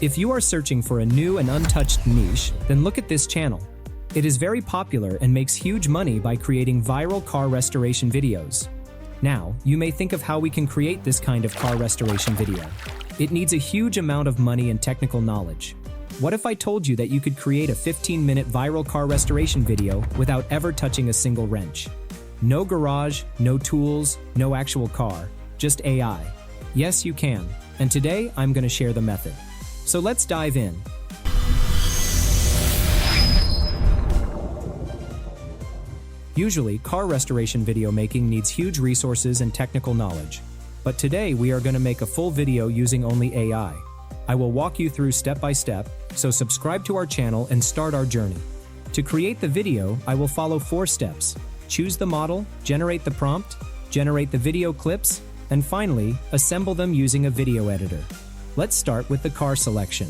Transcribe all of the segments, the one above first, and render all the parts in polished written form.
If you are searching for a new and untouched niche, then look at this channel. It is very popular and makes huge money by creating viral car restoration videos. Now, you may think of how we can create this kind of car restoration video. It needs a huge amount of money and technical knowledge. What if I told you that you could create a 15-minute viral car restoration video without ever touching a single wrench? No garage, no tools, no actual car, just AI. Yes, you can. And today, I'm going to share the method. So let's dive in. Usually, car restoration video making needs huge resources and technical knowledge. But today, we are going to make a full video using only AI. I will walk you through step by step, so subscribe to our channel and start our journey. To create the video, I will follow 4 steps. Choose the model, generate the prompt, generate the video clips, and finally, assemble them using a video editor. Let's start with the car selection.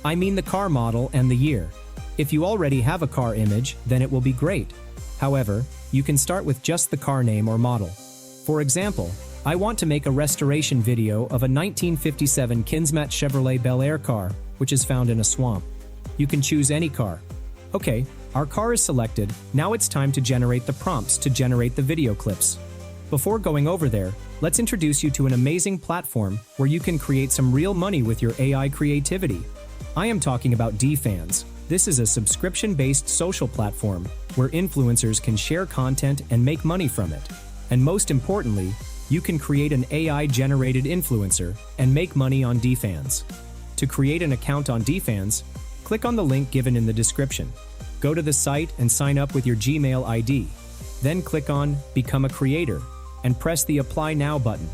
I mean the car model and the year. If you already have a car image, then it will be great. However, you can start with just the car name or model. For example, I want to make a restoration video of a 1957 Kinsmat Chevrolet Bel Air car, which is found in a swamp. You can choose any car. Okay, our car is selected, now it's time to generate the prompts to generate the video clips. Before going over there, let's introduce you to an amazing platform where you can create some real money with your AI creativity. I am talking about dFans. This is a subscription-based social platform where influencers can share content and make money from it. And most importantly, you can create an AI-generated influencer and make money on dFans. To create an account on dFans, click on the link given in the description. Go to the site and sign up with your Gmail ID. Then click on Become a Creator and press the Apply Now button.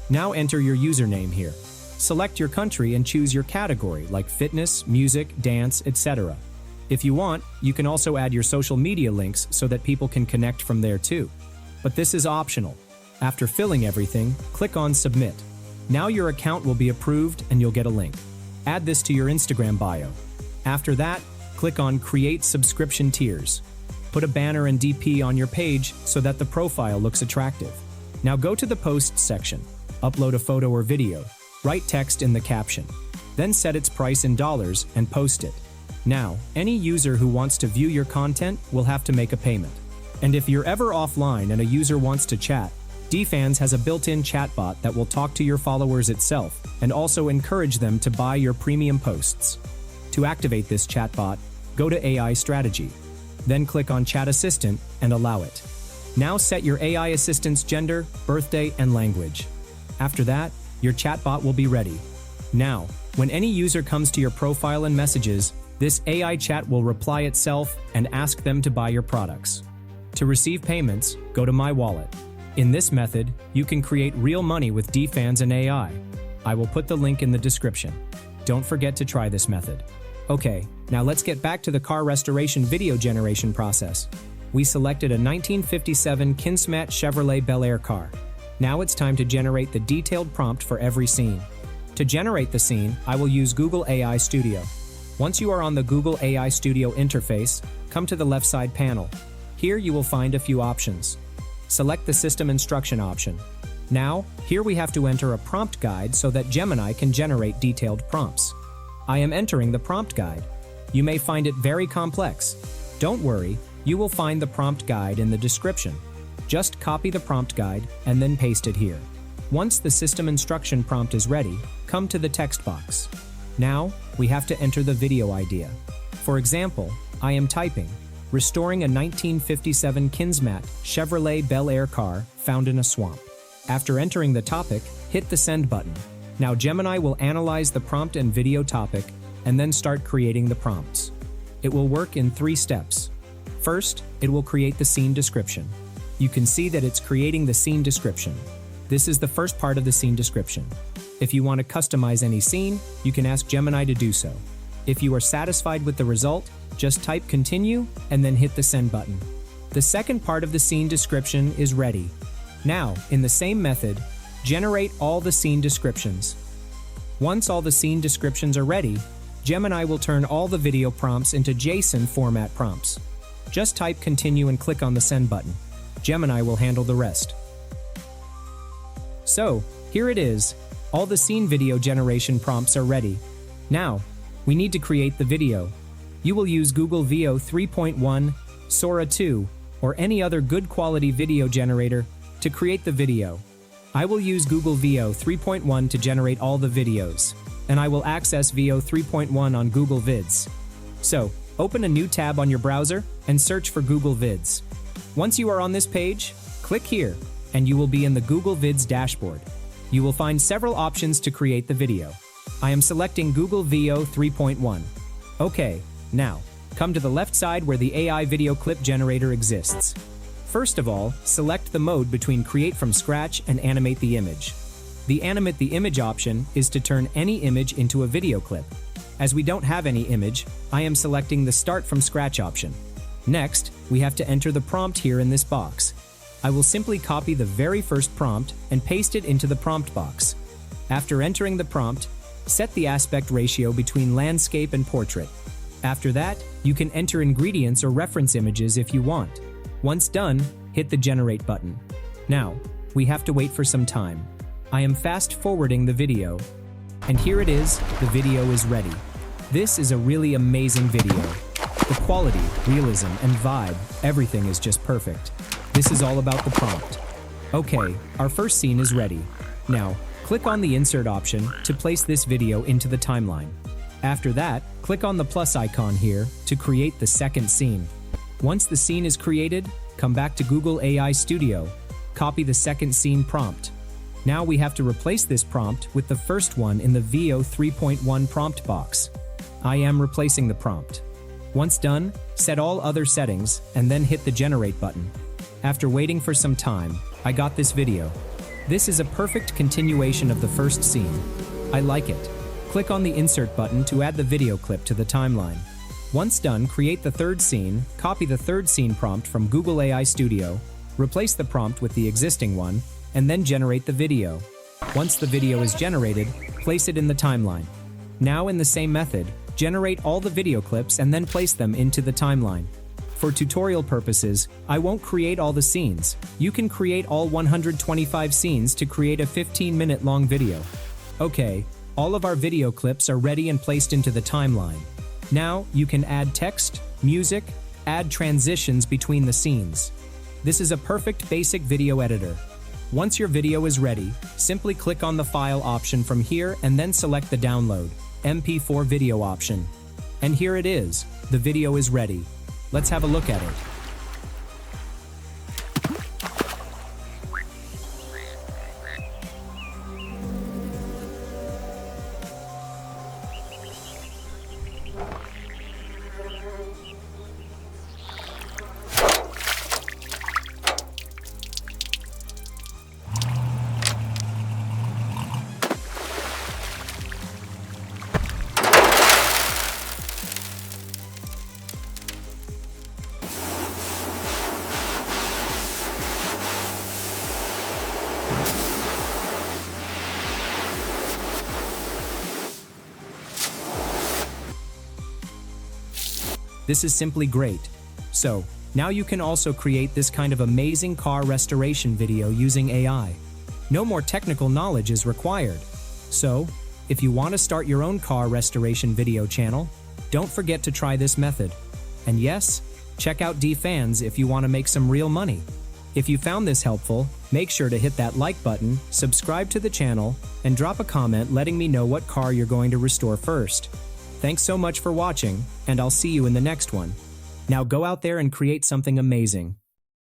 Now enter your username here. Select your country and choose your category like fitness, music, dance, etc. If you want, you can also add your social media links so that people can connect from there too. But this is optional. After filling everything, click on Submit. Now your account will be approved and you'll get a link. Add this to your Instagram bio. After that, click on Create Subscription Tiers. Put a banner and DP on your page so that the profile looks attractive. Now go to the Posts section. Upload a photo or video. Write text in the caption. Then set its price in dollars and post it. Now, any user who wants to view your content will have to make a payment. And if you're ever offline and a user wants to chat, dFans has a built-in chatbot that will talk to your followers itself and also encourage them to buy your premium posts. To activate this chatbot, go to AI Strategy. Then click on Chat Assistant and allow it. Now set your AI assistant's gender, birthday, and language. After that, your chatbot will be ready. Now, when any user comes to your profile and messages, this AI chat will reply itself and ask them to buy your products. To receive payments, go to My Wallet. In this method, you can create real money with dFans and AI. I will put the link in the description. Don't forget to try this method. Okay, now let's get back to the car restoration video generation process. We selected a 1957 Kinsmat Chevrolet Bel Air car. Now it's time to generate the detailed prompt for every scene. To generate the scene, I will use Google AI Studio. Once you are on the Google AI Studio interface, come to the left side panel. Here you will find a few options. Select the System Instruction option. Now, here we have to enter a prompt guide so that Gemini can generate detailed prompts. I am entering the prompt guide. You may find it very complex. Don't worry, you will find the prompt guide in the description. Just copy the prompt guide and then paste it here. Once the system instruction prompt is ready, come to the text box. Now, we have to enter the video idea. For example, I am typing, restoring a 1957 Kinsmat Chevrolet Bel Air car found in a swamp. After entering the topic, hit the send button. Now Gemini will analyze the prompt and video topic and then start creating the prompts. It will work in 3 steps. First, it will create the scene description. You can see that it's creating the scene description. This is the first part of the scene description. If you want to customize any scene, you can ask Gemini to do so. If you are satisfied with the result, just type continue and then hit the send button. The second part of the scene description is ready. Now, in the same method, generate all the scene descriptions. Once all the scene descriptions are ready, Gemini will turn all the video prompts into JSON format prompts. Just type continue and click on the send button. Gemini will handle the rest. So, here it is. All the scene video generation prompts are ready. Now, we need to create the video. You will use Google Veo 3.1, Sora 2, or any other good quality video generator to create the video. I will use Google Veo 3.1 to generate all the videos, and I will access Veo 3.1 on Google Vids. So, open a new tab on your browser and search for Google Vids. Once you are on this page, click here, and you will be in the Google Vids dashboard. You will find several options to create the video. I am selecting Google Veo 3.1. Okay, now, come to the left side where the AI video clip generator exists. First of all, select the mode between create from scratch and animate the image. The animate the image option is to turn any image into a video clip. As we don't have any image, I am selecting the start from scratch option. Next, we have to enter the prompt here in this box. I will simply copy the very first prompt and paste it into the prompt box. After entering the prompt, set the aspect ratio between landscape and portrait. After that, you can enter ingredients or reference images if you want. Once done, hit the generate button. Now, we have to wait for some time. I am fast forwarding the video. And here it is, the video is ready. This is a really amazing video. The quality, realism, and vibe, everything is just perfect. This is all about the prompt. Okay, our first scene is ready. Now, click on the insert option to place this video into the timeline. After that, click on the plus icon here to create the second scene. Once the scene is created, come back to Google AI Studio. Copy the second scene prompt. Now we have to replace this prompt with the first one in the Veo 3.1 prompt box. I am replacing the prompt. Once done, set all other settings and then hit the generate button. After waiting for some time, I got this video. This is a perfect continuation of the first scene. I like it. Click on the insert button to add the video clip to the timeline. Once done, create the third scene, copy the third scene prompt from Google AI Studio, replace the prompt with the existing one, and then generate the video. Once the video is generated, place it in the timeline. Now in the same method, generate all the video clips and then place them into the timeline. For tutorial purposes, I won't create all the scenes. You can create all 125 scenes to create a 15-minute long video. Okay, all of our video clips are ready and placed into the timeline. Now, you can add text, music, add transitions between the scenes. This is a perfect basic video editor. Once your video is ready, simply click on the file option from here and then select the download, MP4 video option. And here it is, the video is ready. Let's have a look at it. This is simply great. So, now you can also create this kind of amazing car restoration video using AI. No more technical knowledge is required. So, if you want to start your own car restoration video channel, don't forget to try this method. And yes, check out dFans if you want to make some real money. If you found this helpful, make sure to hit that like button, subscribe to the channel, and drop a comment letting me know what car you're going to restore first. Thanks so much for watching, and I'll see you in the next one. Now go out there and create something amazing.